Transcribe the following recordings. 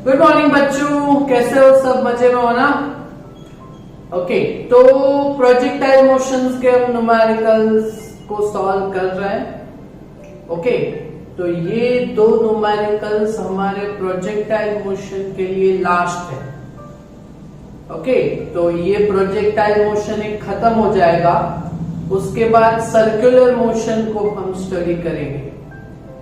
Good morning बच्चों, कैसे हो सब? मजे में हो ना? ओके, तो प्रोजेक्टाइल मोशंस के हम न्यूमेरिकल्स को सॉल्व कर रहे हैं। ओके, तो ये दो न्यूमेरिकल्स हमारे प्रोजेक्टाइल मोशन के लिए लास्ट है। ओके, तो ये प्रोजेक्टाइल मोशन एक खत्म हो जाएगा, उसके बाद सर्कुलर मोशन को हम स्टडी करेंगे,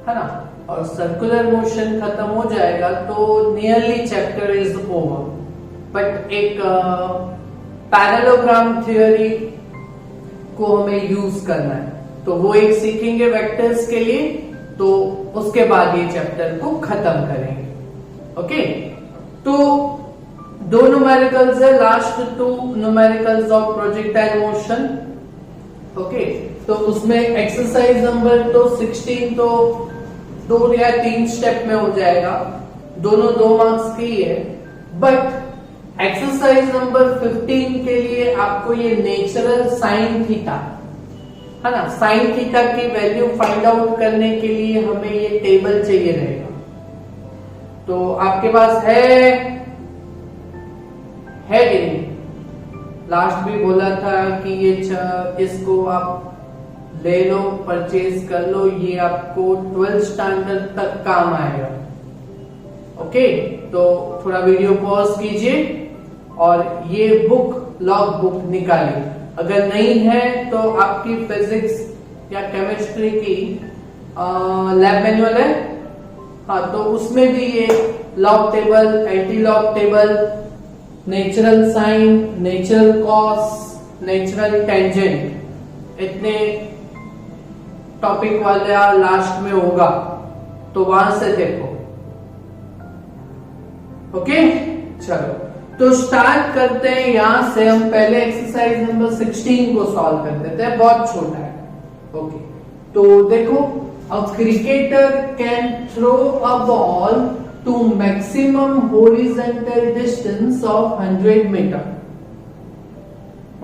है ना? और सर्कुलर मोशन खत्म हो जाएगा तो nearly chapter is over. But एक पैरेललोग्राम थ्योरी को हमें यूज करना है, तो वो एक सीखेंगे वेक्टर्स के लिए, तो उसके बाद ये चैप्टर को खत्म करेंगे। ओके, तो दो न्यूमेरिकल्स है, last two numericals of projectile motion. Okay, तो उसमें एक्सरसाइज नंबर तो 16 तो 2 या 3 स्टेप में हो जाएगा, दोनों 2 मार्क्स की है। बट एक्सरसाइज नंबर 15 के लिए आपको ये नेचुरल साइन थीटा, है ना, साइन थीटा की वैल्यू फाइंड आउट करने के लिए हमें ये टेबल चाहिए रहेगा। तो आपके पास है कि नहीं? लास्ट भी बोला था कि ये इसको आप ले लो, परचेज कर लो, ये आपको 12th स्टैंडर्ड तक काम आएगा। ओके, तो थोड़ा वीडियो पॉज कीजिए और ये बुक, लॉग बुक निकालिए। अगर नहीं है तो आपकी फिजिक्स या केमिस्ट्री की लैब मैनुअल है, हाँ, तो उसमें भी ये log table, anti log table, natural sine, natural cos, natural tangent, इतने टॉपिक वाले लास्ट में होगा, तो वहां से देखो। ओके, चलो तो स्टार्ट करते हैं। यहां से हम पहले एक्सरसाइज नंबर 16 को सॉल्व कर देते हैं, बहुत छोटा है। ओके, तो देखो, a cricketer can throw a ball to maximum horizontal distance of 100 metre.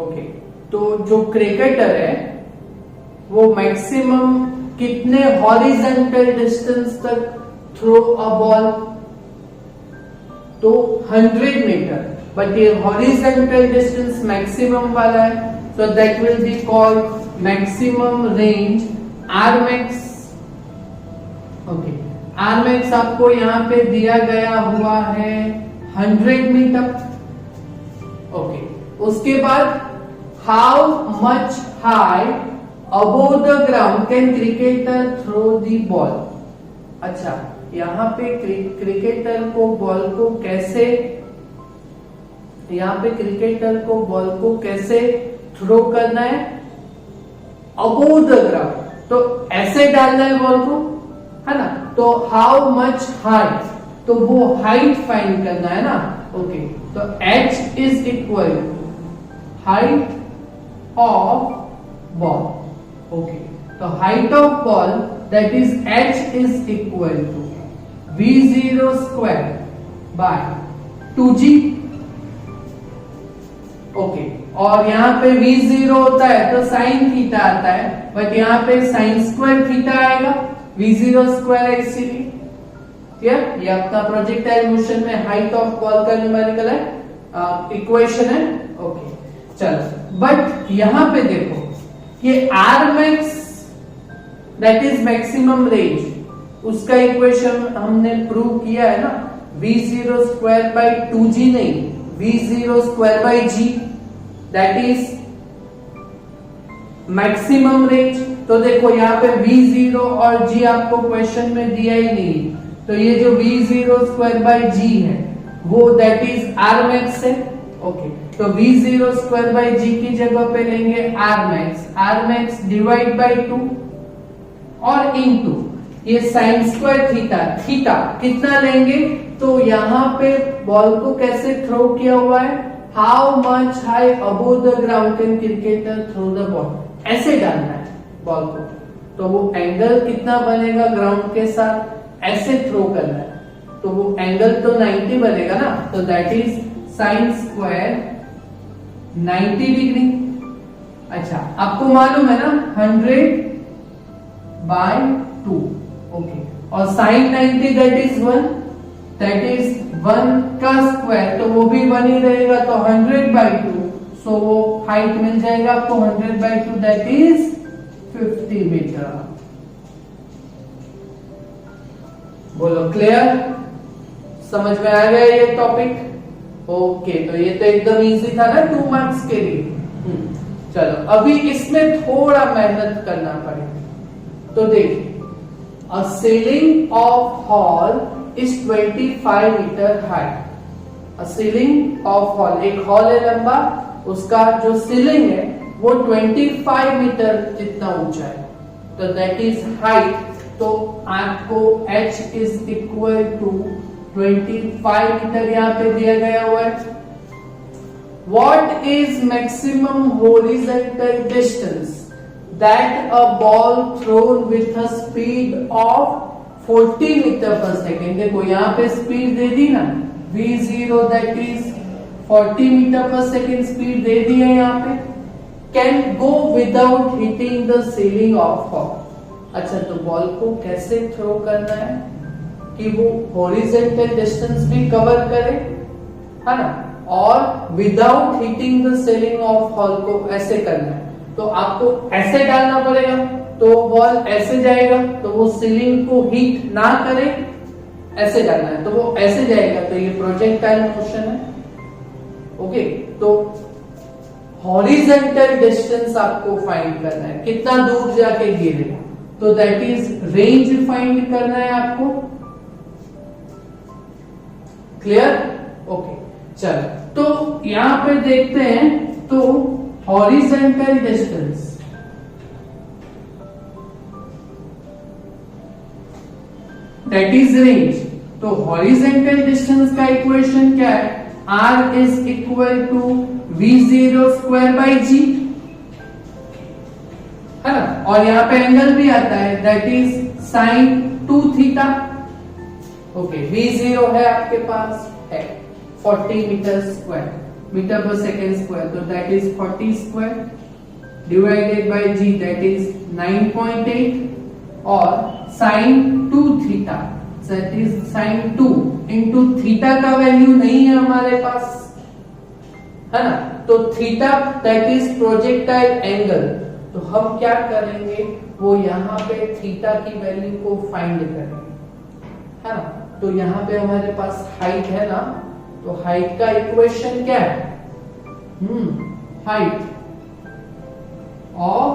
Okay, तो जो क्रिकेटर है वो मैक्सिमम कितने हॉरिजॉन्टल डिस्टेंस तक थ्रो अ बॉल? तो 100 मीटर, बट ये हॉरिजॉन्टल डिस्टेंस मैक्सिमम वाला है, so that will be called maximum range R max. Okay, R max आपको यहाँ पे दिया गया हुआ है 100 मीटर। ओके, उसके बाद how much high above the ground can cricketer throw the ball? अच्छा, यहाँ पे क्रिकेटर को बॉल को कैसे, यहाँ पे क्रिकेटर को बॉल को कैसे थ्रो करना है? above the ground, तो ऐसे डालना है बॉल को, है ना? तो हाउ मच हाई, तो वो हाइट फाइंड करना है ना। ओके, तो h is equal to height of ball. Okay, तो height of ball that is h is equal to v0 square by 2g। Okay, और यहाँ पे v0 होता है तो साइन थीटा आता है, बट यहाँ पे साइन स्क्वायर थीटा आएगा, v0 स्क्वायर है इसीलिए। क्लियर? ये अपना प्रोजेक्टाइल मोशन में हाइट ऑफ बॉल का न्यूमेरिकल है, इक्वेशन है। ओके, चलो, बट यहाँ पे देखो, ये R max that is maximum range, उसका इक्वेशन हमने प्रूव किया है ना, v0 स्क्वायर बाई 2g नहीं, v0 square by g, that is maximum range. तो देखो यहाँ पे v0 और g आपको क्वेश्चन में दिया ही नहीं, तो ये जो v0 स्क्वायर बाई g है वो दैट इज आर मैक्स है। ओके, तो v0 स्क्वायर बाई g की जगह पे लेंगे आर मैक्स डिवाइड बाई 2 और इनटू ये साइन स्क्वायर थीटा कितना लेंगे? तो यहाँ पे बॉल को कैसे थ्रो किया हुआ है? How much high above the ground can cricketer throw the ball, ऐसे डालना है बॉल को, तो वो एंगल कितना बनेगा ग्राउंड के साथ, ऐसे थ्रो करना है, तो वो एंगल तो 90 बनेगा ना, तो that is sine square 90 degree. अच्छा, आपको मालूम है ना 100 बाय 2। ओके, और sine 90 that is 1, that is 1 का स्क्वायर, तो वो भी 1 ही रहेगा, तो 100/2, सो वो हाइट मिल जाएगा आपको 100/2, दैट इज 50 मीटर। बोलो क्लियर? समझ में आ गया ये टॉपिक? ओके, तो ये तो एकदम इजी था ना 2 मार्क्स के लिए। चलो अभी इसमें थोड़ा मेहनत करना पड़ेगा। तो देखिए, a ceiling of hall is 25 metre high. A ceiling of hall, एक हॉल है लंबा, उसका जो सीलिंग है वो 25 मीटर जितना ऊंचा है, तो दैट इज हाइट। तो आपको h is equal to 25 metre यहाँ पे दिया गया हुआ है। What is maximum horizontal distance that a ball thrown with a speed of 40 metre per second? देखो यहाँ पे स्पीड दे दी ना, v0 that is 40 metre per second speed दे दी है यहाँ पे। Can go without hitting the ceiling of hall. अच्छा, तो बॉल को कैसे थ्रो करना है कि वो हॉरिजॉन्टल डिस्टेंस भी कवर करे, है ना, और without hitting the ceiling of hall को ऐसे करना है। तो आपको ऐसे डालना पड़ेगा, तो बॉल ऐसे जाएगा, तो वो सीलिंग को हिट ना करे, ऐसे डालना है तो वो ऐसे जाएगा, तो ये प्रोजेक्टाइल मोशन है। ओके, तो हॉरिजॉन्टल डिस्टेंस आपको फाइंड करना है, कितना दूर जाके गिरेगा, तो दैट इज रेंज फाइंड करना है आपको। क्लियर? ओके, चलो तो यहां पे देखते हैं, तो horizontal distance that is range. तो हॉरिजॉन्टल डिस्टेंस का इक्वेशन क्या है? R is equal to v0 square by g, है ना, और यहाँ पे एंगल भी आता है, that is sin 2 theta. Okay, v0 है आपके पास है 40 metre square, metre per second square, तो that is 40 square divided bye g, that is 9.8, और sin 2 theta that is sin 2 into theta का वैल्यू नहीं है हमारे पास, है ना, तो theta that is projectile angle. तो हम क्या करेंगे, वो यहाँ पे थीटा की वैल्यू को फाइंड करेंगे, है ना। तो यहाँ पे हमारे पास हाइट है ना, तो हाइट का इक्वेशन क्या है? Height of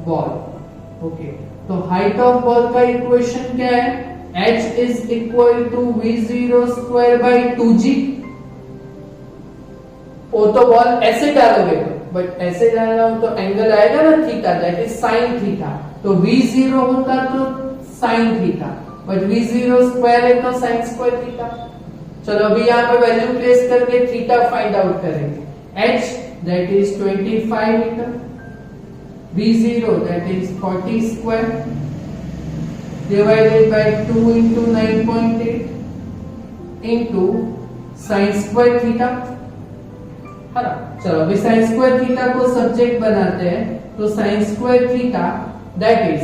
ball. ओके, तो हाइट ऑफ बॉल का इक्वेशन क्या है? h is equal to v0 square by 2g। वो तो बॉल ऐसे डालोगे, बट ऐसे डालना हो तो एंगल आएगा ना theta, that is sine theta. तो v0 होता तो sine theta, but v0 square है तो साइन स्क्वायर थीटा। चलो अभी यहाँ पे वैल्यू प्लेस करके थीटा फाइंड आउट करेंगे। h that is 25 metre, v0 that is 40 square divided by 2 into 9.8 into sine square theta, है ना। चलो अभी साइन स्क्वायर थीटा को सब्जेक्ट बनाते हैं, तो sine square theta that is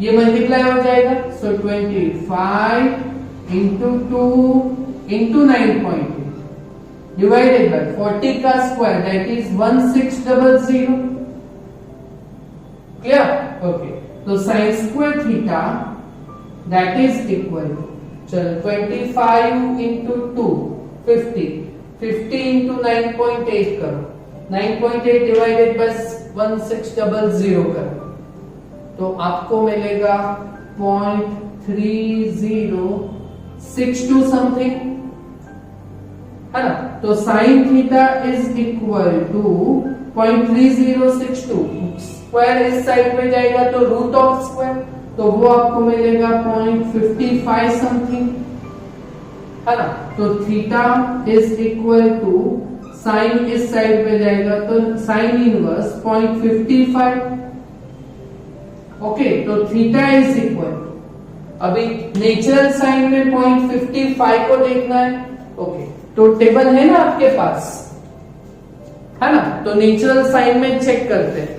ये मल्टीप्लाई हो जाएगा, so 25 into 2 into 9.8 divided by 40 का square that is 1600। Clear? Okay, तो sine square theta that is equal, चलो 25 इंटू 2 50 इंटू 9.8 करो, 9.8 डिवाइडेड बाय 1600 करो, तो आपको मिलेगा 0.3062 समथिंग, है ना। तो sine theta is equal to 0.3062, square इस साइड में जाएगा तो रूट ऑफ स्क्वायर, तो वो आपको मिलेगा 0.55 समथिंग, है ना। तो theta is equal to sine इस साइड पे जाएगा तो साइन इनवर्स 0.55। ओके, तो थीटा इज इक्वल, अभी नेचुरल साइन में 0.55 को देखना है। ओके, तो टेबल है ना आपके पास, है ना, तो नेचुरल साइन में चेक करते हैं।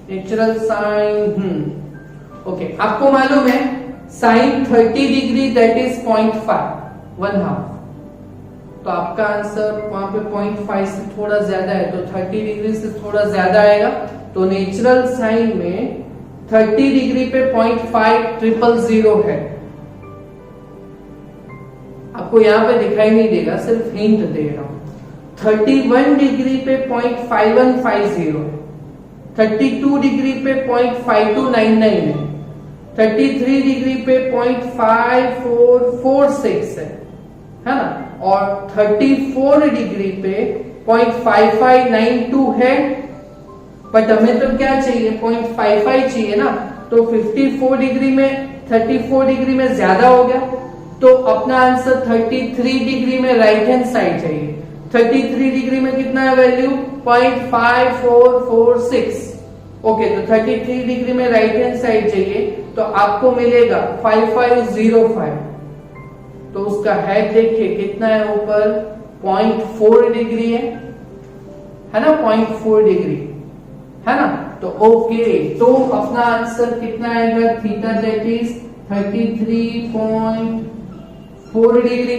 नेचुरल साइन, ओके, आपको मालूम है साइन 30 डिग्री दैट इज 0.5, 1/2, तो आपका आंसर वहां पे 0.5 से थोड़ा ज्यादा है, तो 30 डिग्री से थोड़ा ज्यादा आएगा। तो नेचुरल साइन में 30 डिग्री पे 0.500 है। आपको यहां पे दिखाई नहीं देगा, सिर्फ हिंट दे रहा हूं। 31 डिग्री पे 0.5150 है, 32 डिग्री पे 0.5299 है, 33 डिग्री पे 0.5446 है ना, और 34 डिग्री पे 0.5592 है। बट हमें तो क्या चाहिए, 0.55 चाहिए ना, तो 54 डिग्री में 34 डिग्री में ज्यादा हो गया, तो अपना आंसर 33 डिग्री में राइट हैंड साइड चाहिए। 33 डिग्री में कितना है वैल्यू, 0.5446। ओके, तो 33 डिग्री में राइट हैंड साइड चाहिए, तो आपको मिलेगा 5505। तो उसका हेड देखिए कितना है ऊपर, 0.4 डिग्री है ना, 0.4 डिग्री है ना। तो ओके, तो अपना आंसर कितना आएगा, थीटा दैट इज 33.4 डिग्री।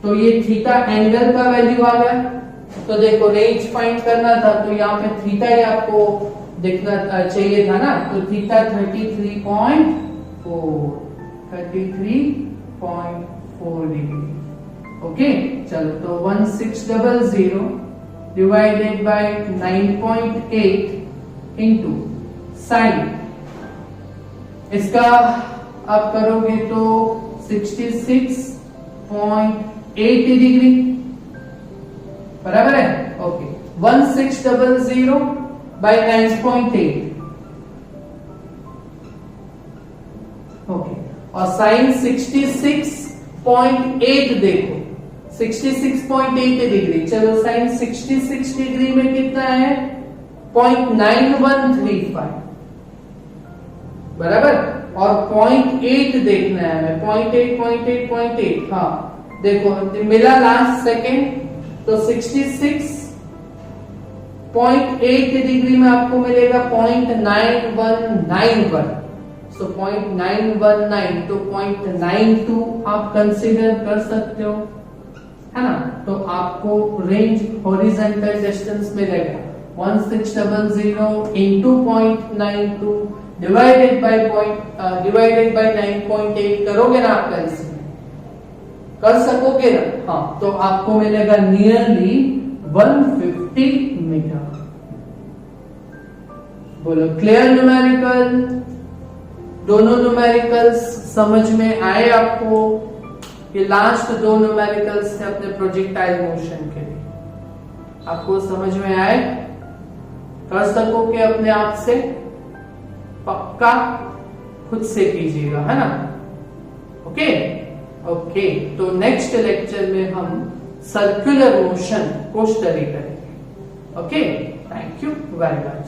तो ये थीटा एंगल का वैल्यू आ गया। तो देखो रेंज फाइंड करना था, तो यहाँ पे थीटा ही आपको देखना चाहिए था ना, तो थीटा 33.4 डिग्री। ओके, चलो तो 1600 डिवाइडेड बाय 9.8 इंटू साइन, इसका आप करोगे तो 66.8 डिग्री बराबर है। Okay, 1600 by 9.8। ओके, और साइन 66.8 देखो, 66.8 डिग्री। चलो साइन 66 डिग्री में कितना है, 0.9135 बराबर, और 0.8 देखना है हमें, 0.8। हाँ देखो मिला लास्ट सेकेंड, तो 66.8 डिग्री में आपको मिलेगा 0.9191। सो 0.919, तो 0.92 आप कंसीडर कर सकते हो, है ना। तो आपको रेंज हॉरिजॉन्टल डिस्टेंस मिलेगा 1600 इंटू 0.92 डिवाइडेड बाय 9.8 करोगे ना आप कैलकुलेशन कर सकोगे ना। हाँ, तो आपको मिलेगा नियरली 150 मीटर। बोलो क्लियर न्यूमेरिकल, दोनों न्यूमेरिकल्स समझ में आए आपको। ये लास्ट दो न्यूमेरिकल्स थे अपने प्रोजेक्टाइल मोशन के लिए, आपको समझ में आए, कर सकोगे अपने आप से, पक्का खुद से कीजिएगा, है ना। ओके ओके, तो नेक्स्ट लेक्चर में हम सर्कुलर मोशन को स्टडी करेंगे। Okay, thank you very much.